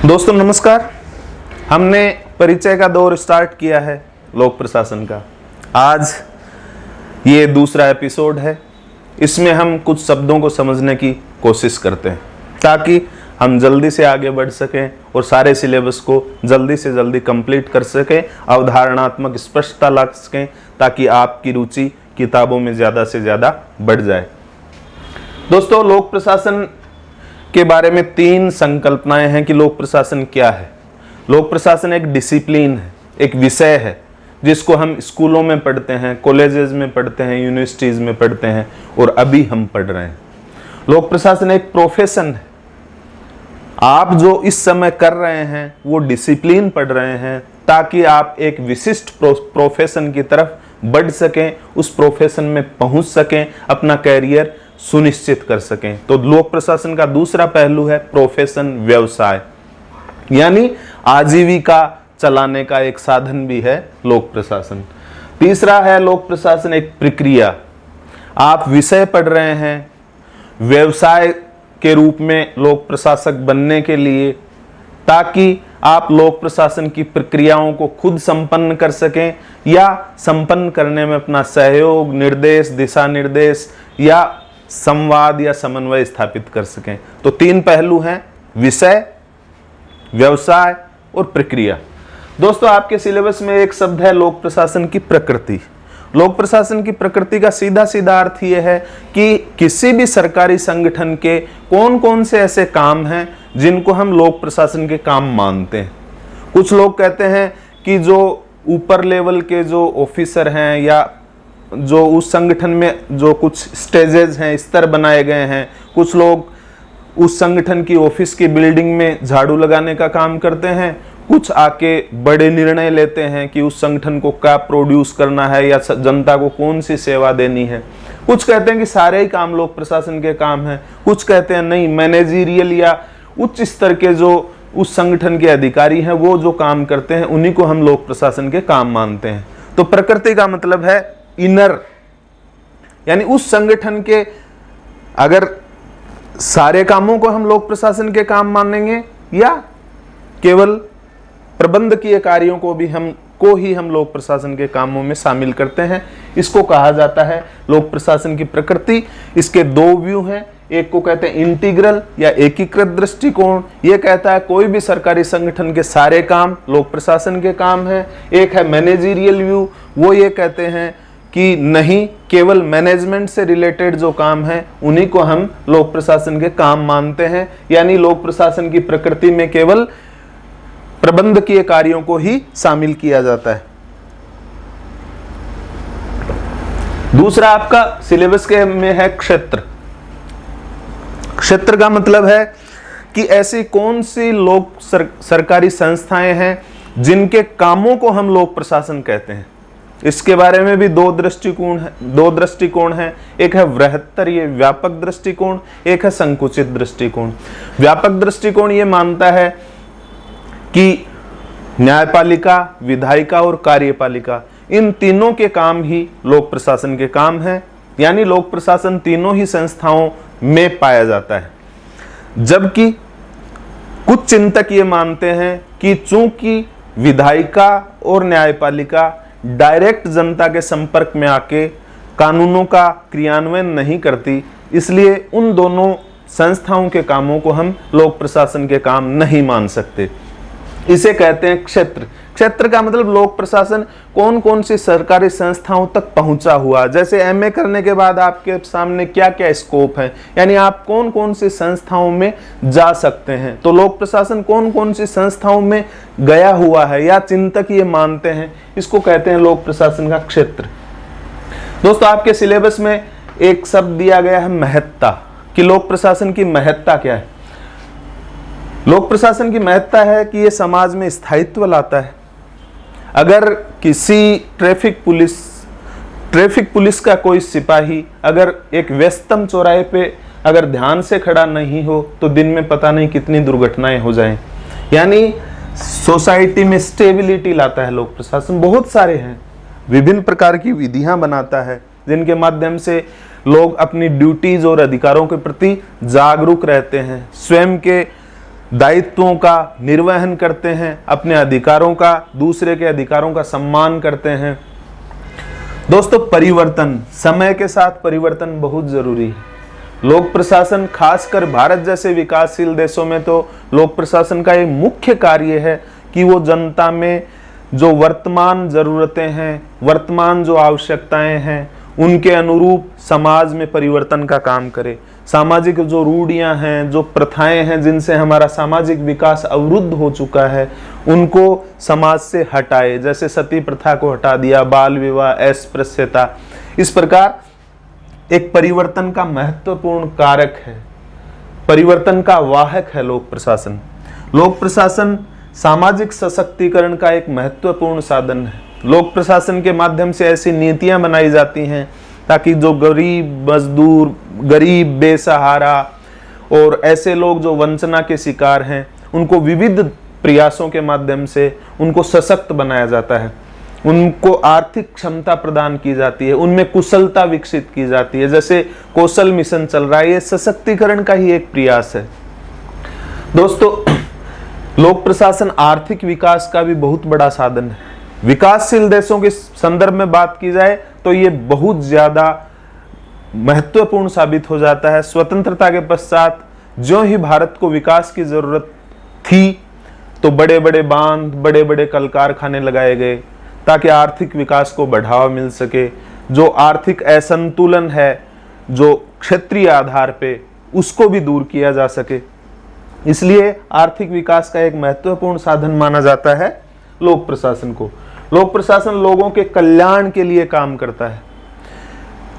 दोस्तों नमस्कार। हमने परिचय का दौर स्टार्ट किया है लोक प्रशासन का। आज ये दूसरा एपिसोड है। इसमें हम कुछ शब्दों को समझने की कोशिश करते हैं ताकि हम जल्दी से आगे बढ़ सकें और सारे सिलेबस को जल्दी से जल्दी कंप्लीट कर सकें, अवधारणात्मक स्पष्टता ला सकें ताकि आपकी रुचि किताबों में ज़्यादा से ज़्यादा बढ़ जाए। दोस्तों, लोक प्रशासन के बारे में 3 संकल्पनाएं हैं कि लोक प्रशासन क्या है। लोक प्रशासन एक डिसिप्लिन है, एक विषय है जिसको हम स्कूलों में पढ़ते हैं, कॉलेजेस में पढ़ते हैं, यूनिवर्सिटीज़ में पढ़ते हैं और अभी हम पढ़ रहे हैं। लोक प्रशासन एक प्रोफेशन है। आप जो इस समय कर रहे हैं वो डिसिप्लिन पढ़ रहे हैं ताकि आप एक विशिष्ट प्रोफेशन की तरफ बढ़ सकें, उस प्रोफेशन में पहुंच सकें, अपना कैरियर सुनिश्चित कर सकें। तो लोक प्रशासन का दूसरा पहलू है प्रोफेशन, व्यवसाय, यानी आजीविका चलाने का एक साधन भी है लोक प्रशासन। तीसरा है लोक प्रशासन एक प्रक्रिया। आप विषय पढ़ रहे हैं, व्यवसाय के रूप में लोक प्रशासक बनने के लिए, ताकि आप लोक प्रशासन की प्रक्रियाओं को खुद संपन्न कर सकें या संपन्न करने में अपना सहयोग, निर्देश, दिशा निर्देश या संवाद या समन्वय स्थापित कर सकें। तो 3 पहलू हैं, विषय, व्यवसाय और प्रक्रिया। दोस्तों, आपके सिलेबस में एक शब्द है लोक प्रशासन की प्रकृति। लोक प्रशासन की प्रकृति का सीधा सीधा अर्थ यह है कि किसी भी सरकारी संगठन के कौन कौन से ऐसे काम हैं जिनको हम लोक प्रशासन के काम मानते हैं। कुछ लोग कहते हैं कि जो ऊपर लेवल के जो ऑफिसर हैं या जो उस संगठन में जो कुछ स्टेजेस हैं, स्तर बनाए गए हैं, कुछ लोग उस संगठन की ऑफिस की बिल्डिंग में झाड़ू लगाने का काम करते हैं, कुछ आके बड़े निर्णय लेते हैं कि उस संगठन को क्या प्रोड्यूस करना है या जनता को कौन सी सेवा देनी है। कुछ कहते हैं कि सारे ही काम लोक प्रशासन के काम हैं, कुछ कहते हैं नहीं, मैनेजरियल या उच्च स्तर के जो उस संगठन के अधिकारी हैं वो जो काम करते हैं उन्हीं को हम लोक प्रशासन के काम मानते हैं। तो प्रकृति का मतलब है इनर, यानी उस संगठन के अगर सारे कामों को हम लोक प्रशासन के काम मानेंगे या केवल प्रबंधकीय कार्यों को भी हम लोक प्रशासन के कामों में शामिल करते हैं। इसको कहा जाता है लोक प्रशासन की प्रकृति। इसके 2 व्यू हैं। एक को कहते हैं इंटीग्रल या एकीकृत दृष्टिकोण, ये कहता है कोई भी सरकारी संगठन के सारे काम लोक प्रशासन के काम हैं। एक है मैनेजरियल व्यू, वो ये कहते हैं कि नहीं, केवल मैनेजमेंट से रिलेटेड जो काम है उन्हीं को हम लोक प्रशासन के काम मानते हैं, यानी लोक प्रशासन की प्रकृति में केवल प्रबंधकीय कार्यों को ही शामिल किया जाता है। दूसरा आपका सिलेबस के में है क्षेत्र। क्षेत्र का मतलब है कि ऐसी कौन सी सरकारी संस्थाएं हैं जिनके कामों को हम लोक प्रशासन कहते हैं। इसके बारे में भी 2 दृष्टिकोण हैं। एक है वृहत्तर, ये व्यापक दृष्टिकोण, एक है संकुचित दृष्टिकोण। व्यापक दृष्टिकोण ये मानता है कि न्यायपालिका, विधायिका और कार्यपालिका, इन तीनों के काम ही लोक प्रशासन के काम हैं, यानी लोक प्रशासन तीनों ही संस्थाओं में पाया जाता है। जबकि कुछ चिंतक ये मानते हैं कि चूंकि विधायिका और न्यायपालिका डायरेक्ट जनता के संपर्क में आके कानूनों का क्रियान्वयन नहीं करती, इसलिए उन दोनों संस्थाओं के कामों को हम लोक प्रशासन के काम नहीं मान सकते। इसे कहते हैं क्षेत्र। क्षेत्र का मतलब लोक प्रशासन कौन कौन सी सरकारी संस्थाओं तक पहुंचा हुआ। जैसे एमए करने के बाद आपके सामने क्या क्या स्कोप है, यानी आप कौन कौन सी संस्थाओं में जा सकते हैं। तो लोक प्रशासन कौन कौन सी संस्थाओं में गया हुआ है या चिंतक ये मानते हैं, इसको कहते हैं लोक प्रशासन का क्षेत्र। दोस्तों, आपके सिलेबस में एक शब्द दिया गया है महत्ता, कि लोक प्रशासन की महत्ता क्या है। लोक प्रशासन की महत्ता है कि ये समाज में स्थायित्व लाता है। अगर किसी ट्रैफिक पुलिस का कोई सिपाही अगर एक व्यस्तम चौराहे पे अगर ध्यान से खड़ा नहीं हो तो दिन में पता नहीं कितनी दुर्घटनाएं हो जाएं, यानी सोसाइटी में स्टेबिलिटी लाता है लोक प्रशासन। बहुत सारे हैं, विभिन्न प्रकार की विधियां बनाता है जिनके माध्यम से लोग अपनी ड्यूटीज और अधिकारों के प्रति जागरूक रहते हैं, स्वयं के दायित्वों का निर्वहन करते हैं, अपने अधिकारों का, दूसरे के अधिकारों का सम्मान करते हैं। दोस्तों, परिवर्तन, समय के साथ परिवर्तन बहुत जरूरी है। लोक प्रशासन, खासकर भारत जैसे विकासशील देशों में तो लोक प्रशासन का एक मुख्य कार्य है कि वो जनता में जो वर्तमान जरूरतें हैं, वर्तमान जो आवश्यकताएं हैं, उनके अनुरूप समाज में परिवर्तन का काम करे। सामाजिक जो रूढ़ियां हैं, जो प्रथाएं हैं जिनसे हमारा सामाजिक विकास अवरुद्ध हो चुका है, उनको समाज से हटाए। जैसे सती प्रथा को हटा दिया, बाल विवाह, अस्पृश्यता। इस प्रकार एक परिवर्तन का महत्वपूर्ण कारक है, परिवर्तन का वाहक है लोक प्रशासन। लोक प्रशासन सामाजिक सशक्तिकरण का एक महत्वपूर्ण साधन है। लोक प्रशासन के माध्यम से ऐसी नीतियां बनाई जाती हैं ताकि जो गरीब मजदूर, गरीब, बेसहारा और ऐसे लोग जो वंचना के शिकार हैं, उनको विविध प्रयासों के माध्यम से उनको सशक्त बनाया जाता है, उनको आर्थिक क्षमता प्रदान की जाती है, उनमें कुशलता विकसित की जाती है। जैसे कौशल मिशन चल रहा है, ये सशक्तिकरण का ही एक प्रयास है। दोस्तों, लोक प्रशासन आर्थिक विकास का भी बहुत बड़ा साधन है। विकासशील देशों के संदर्भ में बात की जाए तो ये बहुत ज्यादा महत्वपूर्ण साबित हो जाता है। स्वतंत्रता के पश्चात ज्यों ही भारत को विकास की जरूरत थी तो बड़े बड़े बांध, बड़े बड़े कल कारखाने लगाए गए ताकि आर्थिक विकास को बढ़ावा मिल सके। जो आर्थिक असंतुलन है, जो क्षेत्रीय आधार पे, उसको भी दूर किया जा सके। इसलिए आर्थिक विकास का एक महत्वपूर्ण साधन माना जाता है लोक प्रशासन को। लोक प्रशासन लोगों के कल्याण के लिए काम करता है।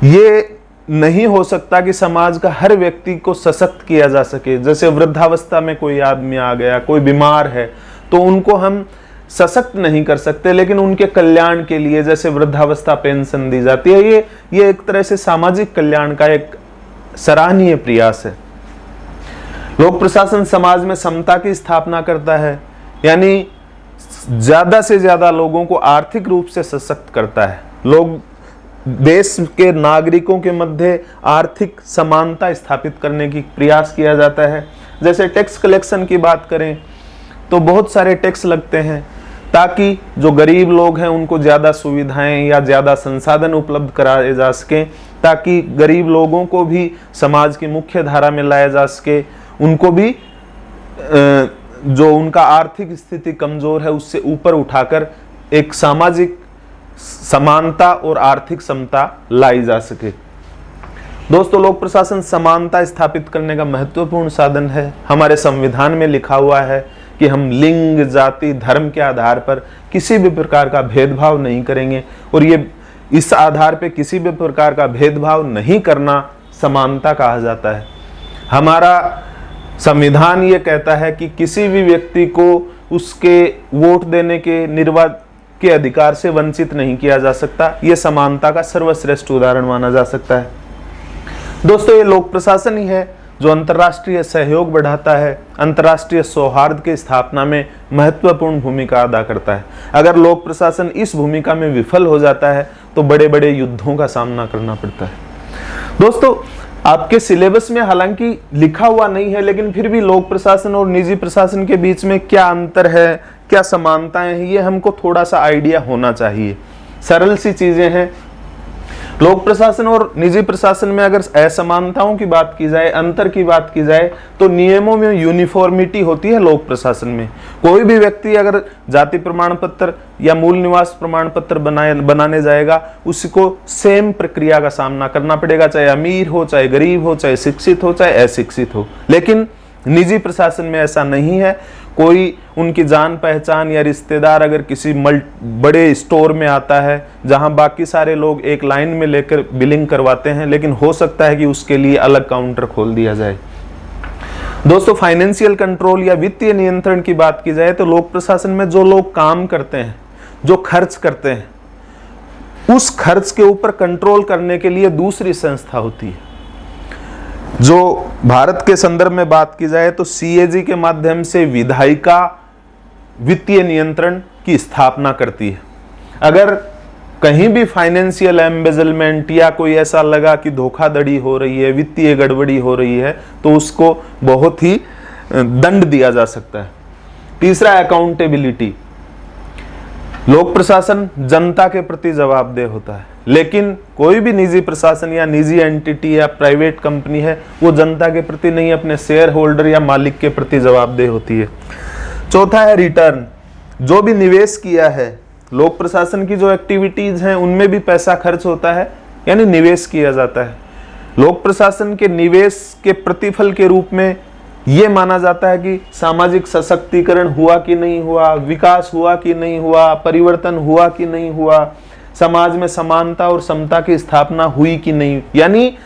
ये नहीं हो सकता कि समाज का हर व्यक्ति को सशक्त किया जा सके। जैसे वृद्धावस्था में कोई आदमी आ गया, कोई बीमार है, तो उनको हम सशक्त नहीं कर सकते, लेकिन उनके कल्याण के लिए जैसे वृद्धावस्था पेंशन दी जाती है, ये एक तरह से सामाजिक कल्याण का एक सराहनीय प्रयास है। लोक प्रशासन समाज में समता की स्थापना करता है, यानी ज्यादा से ज्यादा लोगों को आर्थिक रूप से सशक्त करता है। लोग देश के नागरिकों के मध्य आर्थिक समानता स्थापित करने की प्रयास किया जाता है। जैसे टैक्स कलेक्शन की बात करें तो बहुत सारे टैक्स लगते हैं ताकि जो गरीब लोग हैं उनको ज्यादा सुविधाएं या ज्यादा संसाधन उपलब्ध कराए जा सके, ताकि गरीब लोगों को भी समाज की मुख्य धारा में लाया जा सके, उनको भी जो उनका आर्थिक स्थिति कमजोर है उससे ऊपर उठाकर एक सामाजिक समानता और आर्थिक समता लाई जा सके। दोस्तों, लोक प्रशासन समानता स्थापित करने का महत्वपूर्ण साधन है। हमारे संविधान में लिखा हुआ है कि हम लिंग, जाति, धर्म के आधार पर किसी भी प्रकार का भेदभाव नहीं करेंगे, और ये इस आधार पे किसी भी प्रकार का भेदभाव नहीं करना समानता कहा जाता है। हमारा संविधान ये कहता है कि किसी भी व्यक्ति को उसके वोट देने के निर्वाचन के अधिकार से वंचित नहीं किया जा सकता। ये समानता का सर्वश्रेष्ठ उदाहरण माना जा सकता है। दोस्तों, ये लोक प्रशासन ही है जो अंतर्राष्ट्रीय सहयोग बढ़ाता है, अंतर्राष्ट्रीय सौहार्द की स्थापना में महत्वपूर्ण भूमिका अदा करता है। अगर लोक प्रशासन इस भूमिका में विफल हो जाता है तो बड़े बड़े युद्धों का सामना करना पड़ता है। दोस्तों, आपके सिलेबस में हालांकि लिखा हुआ नहीं है, लेकिन फिर भी लोक प्रशासन और निजी प्रशासन के बीच में क्या अंतर है, क्या समानताएं हैं, ये हमको थोड़ा सा आइडिया होना चाहिए। सरल सी चीजें हैं। लोक प्रशासन और निजी प्रशासन में अगर असमानताओं की बात की जाए, अंतर की बात की जाए, तो नियमों में यूनिफॉर्मिटी होती है। लोक प्रशासन में कोई भी व्यक्ति अगर जाति प्रमाण पत्र या मूल निवास प्रमाण पत्र बनाने जाएगा, उसको सेम प्रक्रिया का सामना करना पड़ेगा, चाहे अमीर हो, चाहे गरीब हो, चाहे शिक्षित हो, चाहे अशिक्षित हो। लेकिन निजी प्रशासन में ऐसा नहीं है। कोई उनकी जान पहचान या रिश्तेदार अगर किसी बड़े स्टोर में आता है जहां बाकी सारे लोग एक लाइन में लेकर बिलिंग करवाते हैं, लेकिन हो सकता है कि उसके लिए अलग काउंटर खोल दिया जाए। दोस्तों, फाइनेंशियल कंट्रोल या वित्तीय नियंत्रण की बात की जाए तो लोक प्रशासन में जो लोग काम करते हैं, जो खर्च करते हैं, उस खर्च के ऊपर कंट्रोल करने के लिए दूसरी संस्था होती है। जो भारत के संदर्भ में बात की जाए तो सीएजी के माध्यम से विधायिका वित्तीय नियंत्रण की स्थापना करती है। अगर कहीं भी फाइनेंशियल एम्बेजलमेंट या कोई ऐसा लगा कि धोखाधड़ी हो रही है, वित्तीय गड़बड़ी हो रही है, तो उसको बहुत ही दंड दिया जा सकता है। तीसरा अकाउंटेबिलिटी, लोक प्रशासन जनता के प्रति जवाबदेह होता है, लेकिन कोई भी निजी प्रशासन या निजी एंटिटी या प्राइवेट कंपनी है वो जनता के प्रति नहीं, अपने शेयर होल्डर या मालिक के प्रति जवाबदेह होती है। चौथा है रिटर्न, जो भी निवेश किया है, लोक प्रशासन की जो एक्टिविटीज हैं उनमें भी पैसा खर्च होता है, यानी निवेश किया जाता है। लोक प्रशासन के निवेश के प्रतिफल के रूप में ये माना जाता है कि सामाजिक सशक्तिकरण हुआ कि नहीं हुआ, विकास हुआ कि नहीं हुआ, परिवर्तन हुआ कि नहीं हुआ, समाज में समानता और समता की स्थापना हुई कि नहीं। यानी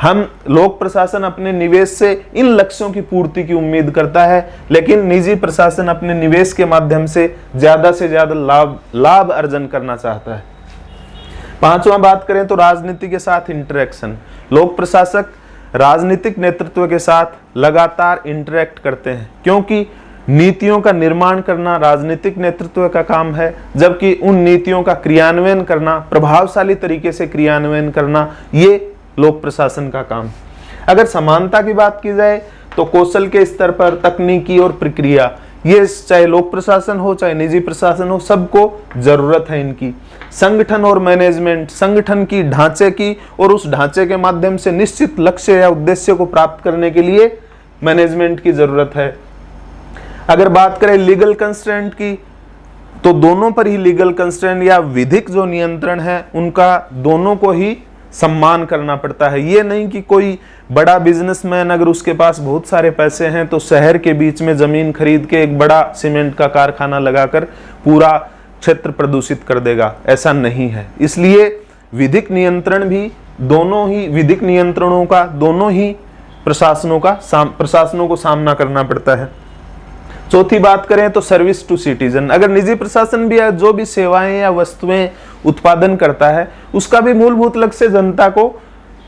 हम लोक प्रशासन अपने निवेश से इन लक्ष्यों की पूर्ति की उम्मीद करता है, लेकिन निजी प्रशासन अपने निवेश के माध्यम से ज्यादा लाभ अर्जन करना चाहता है। पांचवा बात करें तो राजनीति के साथ इंटरेक्शन, लोक प्रशासक राजनीतिक नेतृत्व के साथ लगातार इंटरेक्ट करते हैं, क्योंकि नीतियों का निर्माण करना राजनीतिक नेतृत्व का काम है, जबकि उन नीतियों का क्रियान्वयन करना, प्रभावशाली तरीके से क्रियान्वयन करना, ये लोक प्रशासन का काम। अगर समानता की बात की जाए तो कौशल के स्तर पर तकनीकी और प्रक्रिया, ये चाहे लोक प्रशासन हो चाहे निजी प्रशासन हो, सबको जरूरत है इनकी। संगठन और मैनेजमेंट, संगठन की ढांचे की और उस ढांचे के माध्यम से निश्चित लक्ष्य या उद्देश्य को प्राप्त करने के लिए मैनेजमेंट की जरूरत है। अगर बात करें लीगल कंस्ट्रेंट की, तो दोनों पर ही लीगल कंस्ट्रेंट या विधिक जो नियंत्रण है उनका दोनों को ही सम्मान करना पड़ता है। ये नहीं कि कोई बड़ा बिजनेसमैन अगर उसके पास बहुत सारे पैसे हैं तो शहर के बीच में जमीन खरीद के एक बड़ा सीमेंट का कारखाना लगाकर पूरा क्षेत्र प्रदूषित कर देगा, ऐसा नहीं है। इसलिए विधिक नियंत्रण भी दोनों ही विधिक नियंत्रणों का दोनों ही प्रशासनों को सामना करना पड़ता है। चौथी बात करें तो सर्विस टू सिटीजन, अगर निजी प्रशासन भी जो भी सेवाएं या वस्तुएं उत्पादन करता है उसका भी मूलभूत लक्ष्य जनता को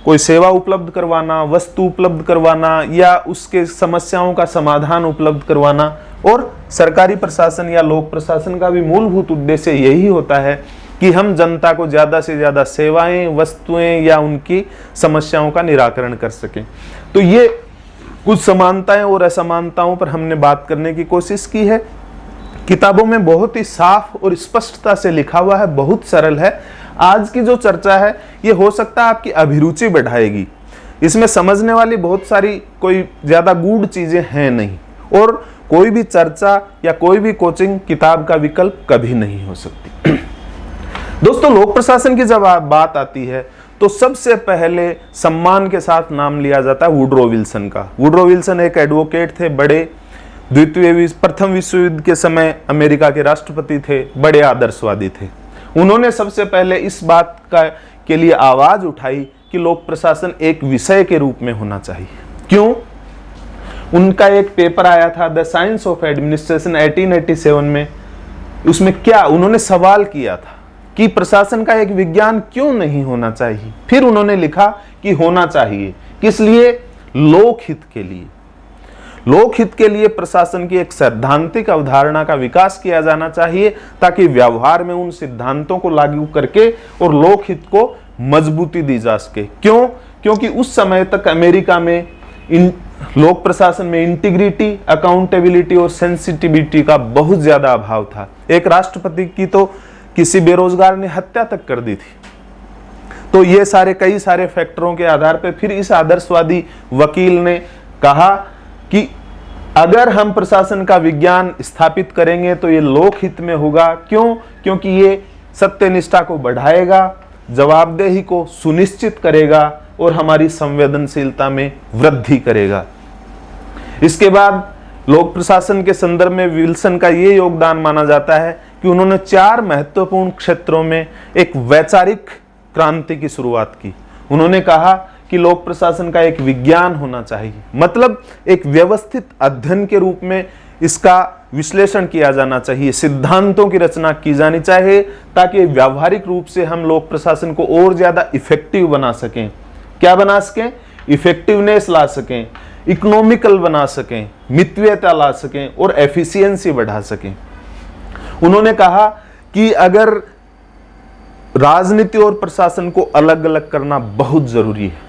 कोई सेवा उपलब्ध करवाना, वस्तु उपलब्ध करवाना या उसके समस्याओं का समाधान उपलब्ध करवाना। और सरकारी प्रशासन या लोक प्रशासन का भी मूलभूत उद्देश्य यही होता है कि हम जनता को ज्यादा से ज्यादा सेवाएं, वस्तुएं या उनकी समस्याओं का निराकरण कर सकें। तो ये कुछ समानताएं और असमानताओं पर हमने बात करने की कोशिश की है। किताबों में बहुत ही साफ और स्पष्टता से लिखा हुआ है, बहुत सरल है। आज की जो चर्चा है ये हो सकता है आपकी अभिरुचि बढ़ाएगी, इसमें समझने वाली बहुत सारी कोई ज्यादा गूढ़ चीजें हैं नहीं, और कोई भी चर्चा या कोई भी कोचिंग किताब का विकल्प कभी नहीं हो सकती। दोस्तों, लोक प्रशासन की जब बात आती है तो सबसे पहले सम्मान के साथ नाम लिया जाता है वुडरो विल्सन का। वुडरो विल्सन एक एडवोकेट थे, बड़े प्रथम विश्व युद्ध के समय अमेरिका के राष्ट्रपति थे, बड़े आदर्शवादी थे। उन्होंने सबसे पहले इस बात के लिए आवाज उठाई कि लोक प्रशासन एक विषय के रूप में होना चाहिए। क्यों? उनका एक पेपर आया था द साइंस ऑफ एडमिनिस्ट्रेशन 1887 में, उसमें क्या उन्होंने सवाल किया था कि प्रशासन का एक विज्ञान क्यों नहीं होना चाहिए। फिर उन्होंने लिखा कि होना चाहिए, किस लिए? लोकहित के लिए। लोकहित के लिए प्रशासन की एक सैद्धांतिक अवधारणा का विकास किया जाना चाहिए, ताकि व्यवहार में उन सिद्धांतों को लागू करके और लोकहित को मजबूती दी जा सके। क्यों? क्योंकि उस समय तक अमेरिका में लोक प्रशासन में इंटीग्रिटी, अकाउंटेबिलिटी और सेंसिटिविटी का बहुत ज्यादा अभाव था। एक राष्ट्रपति की तो किसी बेरोजगार ने हत्या तक कर दी थी। तो ये कई सारे फैक्टरों के आधार पर फिर इस आदर्शवादी वकील ने कहा कि अगर हम प्रशासन का विज्ञान स्थापित करेंगे तो ये लोकहित में होगा। क्यों? क्योंकि ये सत्यनिष्ठा को बढ़ाएगा, जवाबदेही को सुनिश्चित करेगा और हमारी संवेदनशीलता में वृद्धि करेगा। इसके बाद लोक प्रशासन के संदर्भ में विल्सन का ये योगदान माना जाता है कि उन्होंने 4 महत्वपूर्ण क्षेत्रों में एक वैचारिक क्रांति की शुरुआत की। उन्होंने कहा कि लोक प्रशासन का एक विज्ञान होना चाहिए, मतलब एक व्यवस्थित अध्ययन के रूप में इसका विश्लेषण किया जाना चाहिए, सिद्धांतों की रचना की जानी चाहिए, ताकि व्यावहारिक रूप से हम लोक प्रशासन को और ज्यादा इफेक्टिव बना सकें। क्या बना सकें? इफेक्टिवनेस ला सकें, इकोनॉमिकल बना सकें, मितव्ययता ला सकें और एफिशिएंसी बढ़ा सकें। उन्होंने कहा कि अगर राजनीति और प्रशासन को अलग अलग करना बहुत जरूरी है,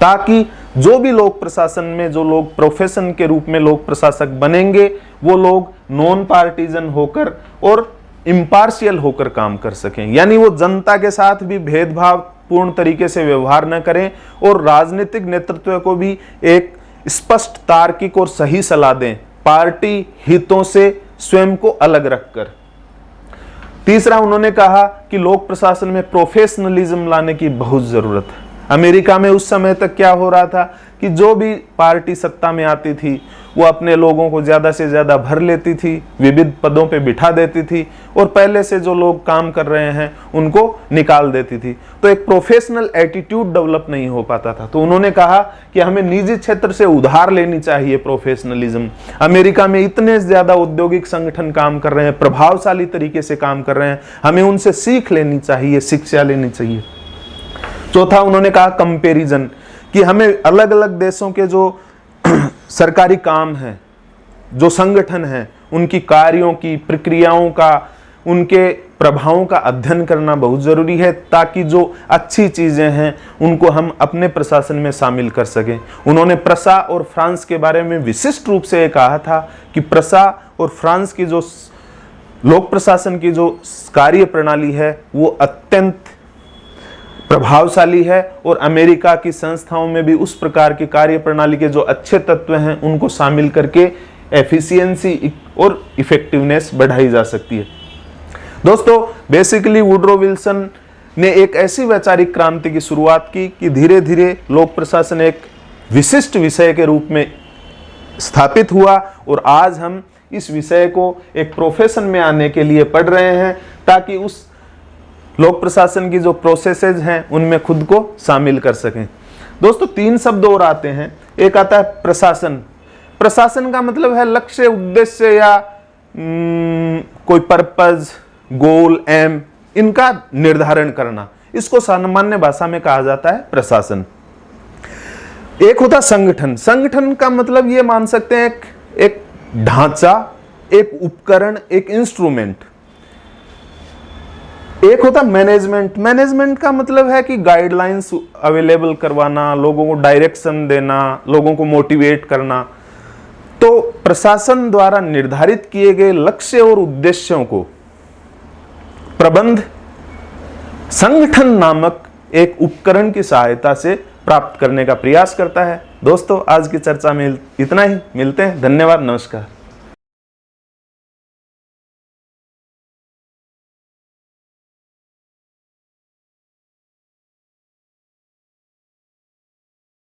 ताकि जो भी लोक प्रशासन में जो लोग प्रोफेशन के रूप में लोक प्रशासक बनेंगे वो लोग नॉन पार्टीजन होकर और इम्पार्शियल होकर काम कर सकें, यानी वो जनता के साथ भी भेदभाव पूर्ण तरीके से व्यवहार न करें और राजनीतिक नेतृत्व को भी एक स्पष्ट, तार्किक और सही सलाह दें, पार्टी हितों से स्वयं को अलग रखकर। तीसरा, उन्होंने कहा कि लोक प्रशासन में प्रोफेशनलिज्म लाने की बहुत जरूरत है। अमेरिका में उस समय तक क्या हो रहा था कि जो भी पार्टी सत्ता में आती थी वो अपने लोगों को ज्यादा से ज्यादा भर लेती थी, विविध पदों पे बिठा देती थी और पहले से जो लोग काम कर रहे हैं उनको निकाल देती थी। तो एक प्रोफेशनल एटीट्यूड डेवलप नहीं हो पाता था। तो उन्होंने कहा कि हमें निजी क्षेत्र से उधार लेनी चाहिए प्रोफेशनलिज्म। अमेरिका में इतने ज्यादा औद्योगिक संगठन काम कर रहे हैं, प्रभावशाली तरीके से काम कर रहे हैं, हमें उनसे सीख लेनी चाहिए, शिक्षा लेनी चाहिए। चौथा, उन्होंने कहा कंपैरिजन, कि हमें अलग अलग देशों के जो सरकारी काम हैं, जो संगठन हैं, उनकी कार्यों की, प्रक्रियाओं का, उनके प्रभावों का अध्ययन करना बहुत जरूरी है ताकि जो अच्छी चीजें हैं उनको हम अपने प्रशासन में शामिल कर सकें। उन्होंने प्रसा और फ्रांस के बारे में विशिष्ट रूप से कहा था कि प्रसा और फ्रांस की जो लोक प्रशासन की जो कार्य प्रणाली है वो अत्यंत प्रभावशाली है और अमेरिका की संस्थाओं में भी उस प्रकार की कार्य प्रणाली के जो अच्छे तत्व हैं उनको शामिल करके एफिशिएंसी और इफेक्टिवनेस बढ़ाई जा सकती है। दोस्तों, बेसिकली वुड्रो विल्सन ने एक ऐसी वैचारिक क्रांति की शुरुआत की कि धीरे धीरे लोक प्रशासन एक विशिष्ट विषय के रूप में स्थापित हुआ और आज हम इस विषय को एक प्रोफेशन में आने के लिए पढ़ रहे हैं ताकि उस लोक प्रशासन की जो प्रोसेसेज हैं उनमें खुद को शामिल कर सकें। दोस्तों, 3 शब्द और आते हैं। एक आता है प्रशासन। प्रशासन का मतलब है लक्ष्य, उद्देश्य या कोई पर्पज, गोल, एम, इनका निर्धारण करना। इसको सामान्य भाषा में कहा जाता है प्रशासन। एक होता संगठन। संगठन का मतलब ये मान सकते हैं एक ढांचा, एक उपकरण, एक इंस्ट्रूमेंट। एक होता मैनेजमेंट। मैनेजमेंट का मतलब है कि गाइडलाइंस अवेलेबल करवाना, लोगों को डायरेक्शन देना, लोगों को मोटिवेट करना। तो प्रशासन द्वारा निर्धारित किए गए लक्ष्य और उद्देश्यों को प्रबंध संगठन नामक एक उपकरण की सहायता से प्राप्त करने का प्रयास करता है। दोस्तों, आज की चर्चा में इतना ही। मिलते हैं। धन्यवाद। नमस्कार।